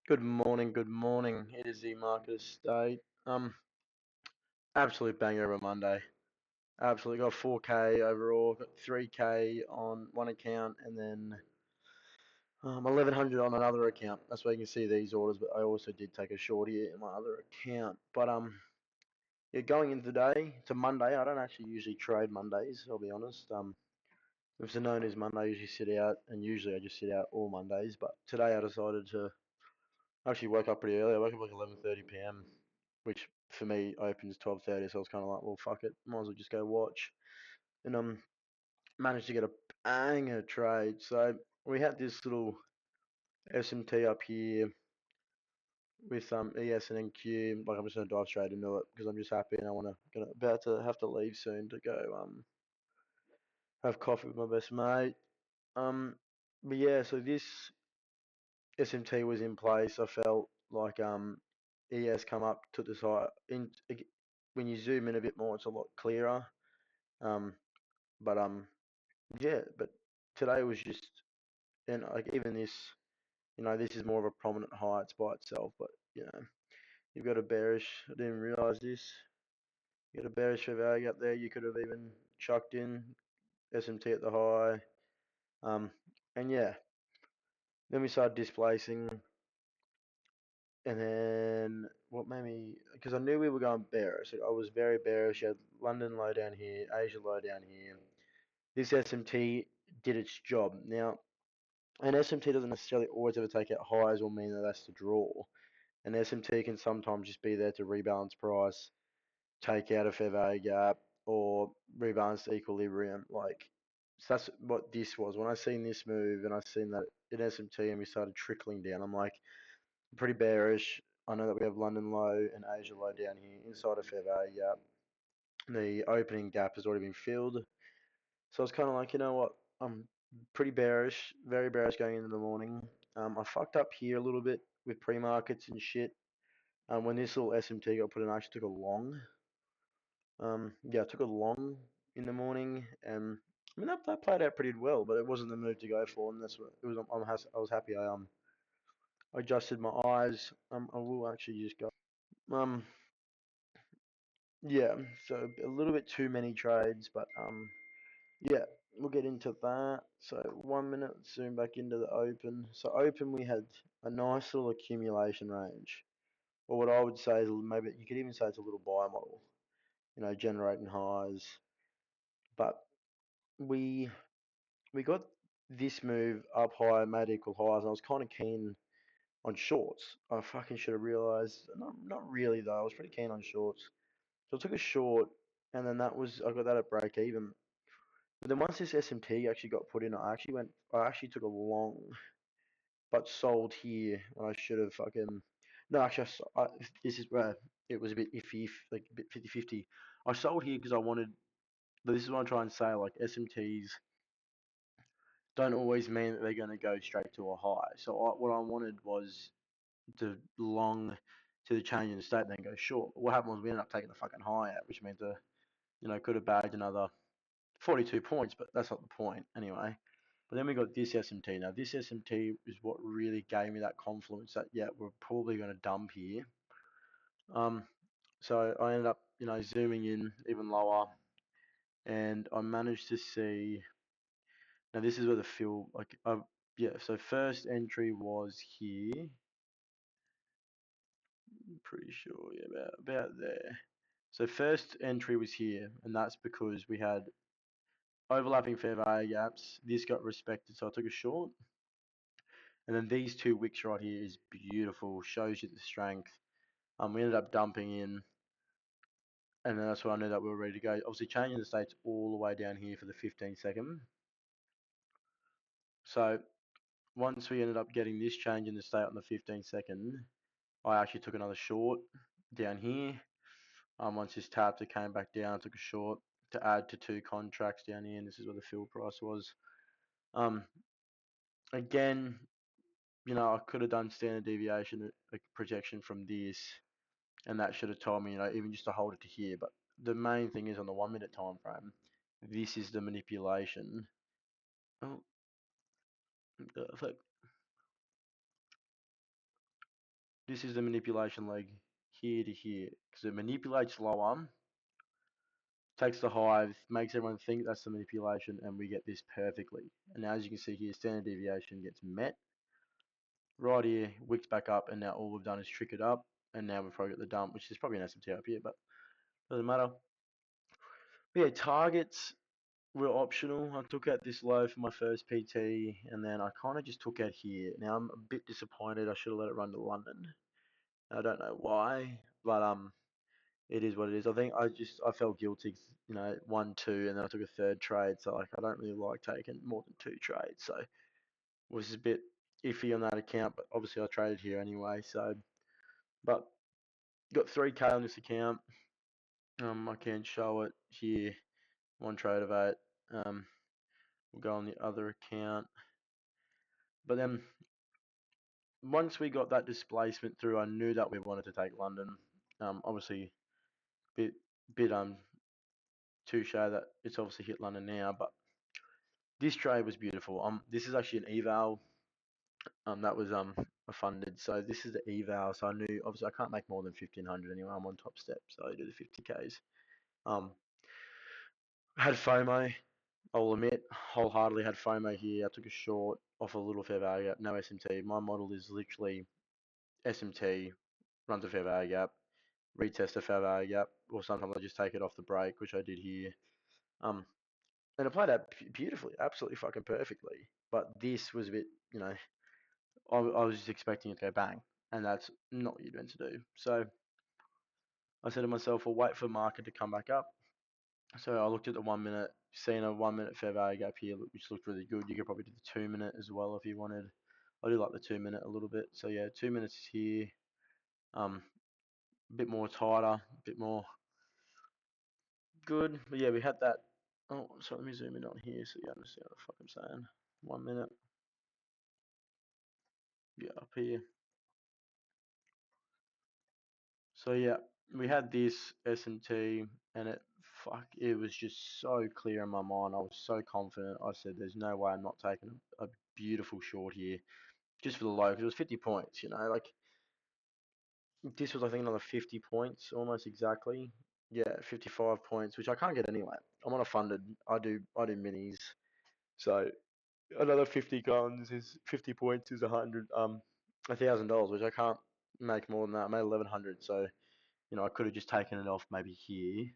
Good morning, good morning. It is the market estate. Absolute banger of a Monday. Absolutely got 4K overall, got 3K on one account, and then 1100 on another account. That's where you can see these orders. But I also did take a short here in my other account. But yeah, going into the day, it's a Monday. I don't actually usually trade Mondays. I'll be honest. If it's known as Monday, I usually sit out, and usually I just sit out all Mondays. But today I decided to I actually woke up pretty early. I woke up like 11:30 p.m., which for me opens 12:30. So I was kind of like, well, fuck it, might as well just go watch. And managed to get a banger trade. So we had this little SMT up here with ES and NQ. Like I'm just gonna dive straight into it because I'm just happy and I wanna gonna about to have to leave soon to go have coffee with my best mate. Um, but yeah, so this SMT was in place. I felt like ES come up, took this high. When you zoom in a bit more, it's a lot clearer. Um, but yeah, but today was just and like even this, this is more of a prominent high. It's by itself, but you've got a bearish. I didn't realize this. You got a bearish fair value up there. You could have even chucked in SMT at the high. Um, and yeah, then we started displacing. And then what made me, because I knew we were going bearish. I was very bearish. You had London low down here, Asia low down here. This SMT did its job. Now, an SMT doesn't necessarily always ever take out highs or mean that that's the draw. An SMT can sometimes just be there to rebalance price, take out a fair value gap, or rebalance the equilibrium. So that's what this was. When I seen this move and I seen that in SMT and we started trickling down, I'm like, pretty bearish. I know that we have London low and Asia low down here inside of fair value gap. The opening gap has already been filled. So I was kind of like, you know what? I'm pretty bearish, very bearish going into the morning. I fucked up here a little bit with pre-markets and shit. When this little SMT got put in, I actually took a long. Yeah, I took a long in the morning, and I mean that played out pretty well, but it wasn't the move to go for, and that's what it was. I was happy I adjusted my eyes. I will actually just go. Um, yeah, so a little bit too many trades, but yeah, we'll get into that. So 1 minute, zoom back into the open. So open, we had a nice little accumulation range, or what I would say is maybe you could even say it's a little buy model, generating highs. But we we got this move up high, made equal highs, and I was kind of keen on shorts. I fucking should have realized. Not really though. I was pretty keen on shorts. So I took a short, and then I got that at break even. But then once this SMT actually got put in, I actually took a long, but sold here when I should have fucking, no, actually, this is where it was a bit iffy, like a bit 50-50. I sold here because I wanted, but this is what I'm trying to say, like SMTs don't always mean that they're going to go straight to a high. So what I wanted was to long to the change in the state and then go short. What happened was we ended up taking the fucking high out, which means could have bagged another 42 points, but that's not the point anyway. But then we got this SMT. Now this SMT is what really gave me that confidence that yeah, we're probably going to dump here. Um, so I ended up zooming in even lower, and I managed to see. Now this is where the fill yeah. So first entry was here. I'm pretty sure yeah about there. So first entry was here, and that's because we had overlapping fair value gaps. This got respected, so I took a short. And then these two wicks right here is beautiful, shows you the strength. We ended up dumping in, and then that's when I knew that we were ready to go. Obviously, changing the states all the way down here for the 15-second. So once we ended up getting this change in the state on the 15-second, I actually took another short down here. Once this tapped, it came back down. I took a short to add to two contracts down here, and this is where the fill price was. Um, again, I could have done standard deviation like projection from this, and that should have told me, even just to hold it to here. But the main thing is on the 1 minute time frame, this is the manipulation. Oh, fuck. This is the manipulation leg here to here because it manipulates lower, takes the hive, makes everyone think that's the manipulation, and we get this perfectly. And now, as you can see here, standard deviation gets met. Right here, wicks back up, and now all we've done is trick it up, and now we've probably got the dump, which is probably an SMT up here, but doesn't matter. But yeah, targets were optional. I took out this low for my first PT, and then I kind of just took out here. Now I'm a bit disappointed. I should have let it run to London. I don't know why, but it is what it is. I think I felt guilty, 1-2, and then I took a third trade. So like I don't really like taking more than two trades. So it was a bit iffy on that account, but obviously I traded here anyway. So, but got 3K on this account. I can show it here. One trade of 8. We'll go on the other account. But then once we got that displacement through, I knew that we wanted to take London. Obviously, bit touche that it's obviously hit London now, but this trade was beautiful. This is actually an eval. That was funded. So this is the eval. So I knew obviously I can't make more than 1,500 anyway. I'm on top step, so I do the 50Ks. Had FOMO. I'll admit, wholeheartedly had FOMO here. I took a short off a little fair value gap, no SMT. My model is literally SMT, runs a fair value gap, retest a fair value gap, or sometimes I just take it off the break, which I did here. And it played out beautifully, absolutely fucking perfectly. But this was a bit, I was just expecting it to go bang, and that's not what you're meant to do. So I said to myself, "I'll wait for the market to come back up." So I looked at the 1 minute, seen a 1 minute fair value gap here, which looked really good. You could probably do the 2 minute as well if you wanted. I do like the 2 minute a little bit. So yeah, 2 minutes is here. A bit more tighter, a bit more good. But yeah, we had that. Oh, so let me zoom in on here so you understand what the fuck I'm saying. 1 minute. Yeah, up here. So yeah, we had this S&T and it was just so clear in my mind. I was so confident. I said, there's no way I'm not taking a beautiful short here just for the low because it was 50 points, like this was I think another 50 points almost exactly. Yeah, 55 points, which I can't get anyway. I'm on a funded. I do minis, so another 50 guns is 50 points is $1,000, which I can't make more than that. I made 1,100, so I could have just taken it off maybe here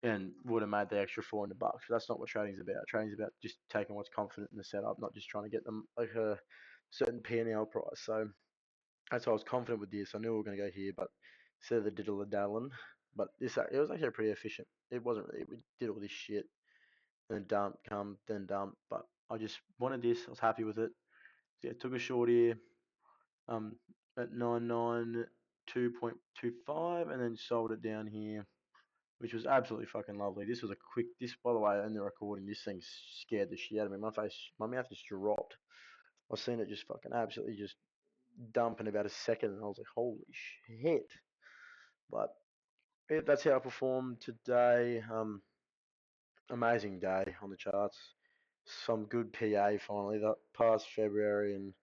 and would have made the extra $400. But that's not what trading's about. Trading's about just taking what's confident in the setup, not just trying to get them like a certain P&L price. So that's why I was confident with this. I knew we were going to go here, but instead of the diddle daddling, but it was actually pretty efficient. It wasn't really. We did all this shit and then dump, come, then dump. But I just wanted this. I was happy with it. So yeah, took a short here at 992.25 and then sold it down here, which was absolutely fucking lovely. This was a quick. This, by the way, in the recording, this thing scared the shit out of me. My mouth just dropped. I seen it just fucking absolutely just dump in about a second, and I was like, holy shit. But yeah, that's how I performed today. Amazing day on the charts. Some good PA finally. That past February and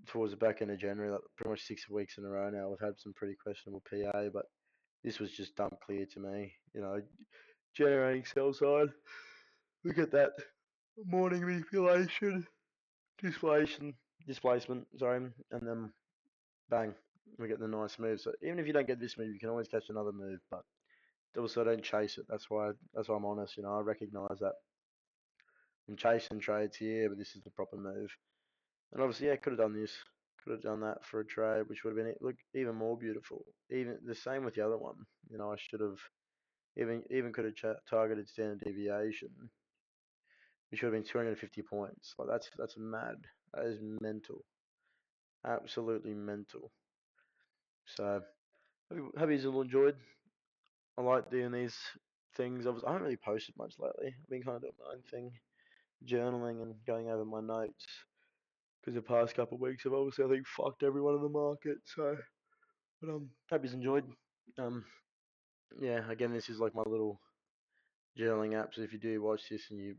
towards the back end of January, like pretty much 6 weeks in a row now, we've had some pretty questionable PA, but this was just dump clear to me. Generating sell side. Look at that morning manipulation, displacement, sorry, and then bang, we get the nice move. So even if you don't get this move, you can always catch another move, but also don't chase it. That's why I'm honest. I recognise that I'm chasing trades here, but this is the proper move. And obviously, yeah, could have done this, could have done that for a trade, which would have been look even more beautiful. Even the same with the other one. I should have even could have targeted standard deviation, which would have been 250 points. Like that's mad. That is mental, absolutely mental. So hope you all enjoyed. I like doing these things. I haven't really posted much lately. I've been kind of doing my own thing, journaling and going over my notes. Because the past couple of weeks have obviously I think fucked everyone in the market. So, but hope you enjoyed. Um, yeah. Again, this is like my little journaling app. So if you do watch this and you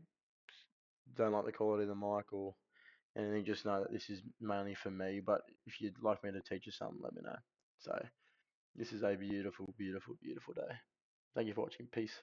don't like the quality of the mic or and then just know that this is mainly for me. But if you'd like me to teach you something, let me know. So this is a beautiful, beautiful, beautiful day. Thank you for watching. Peace.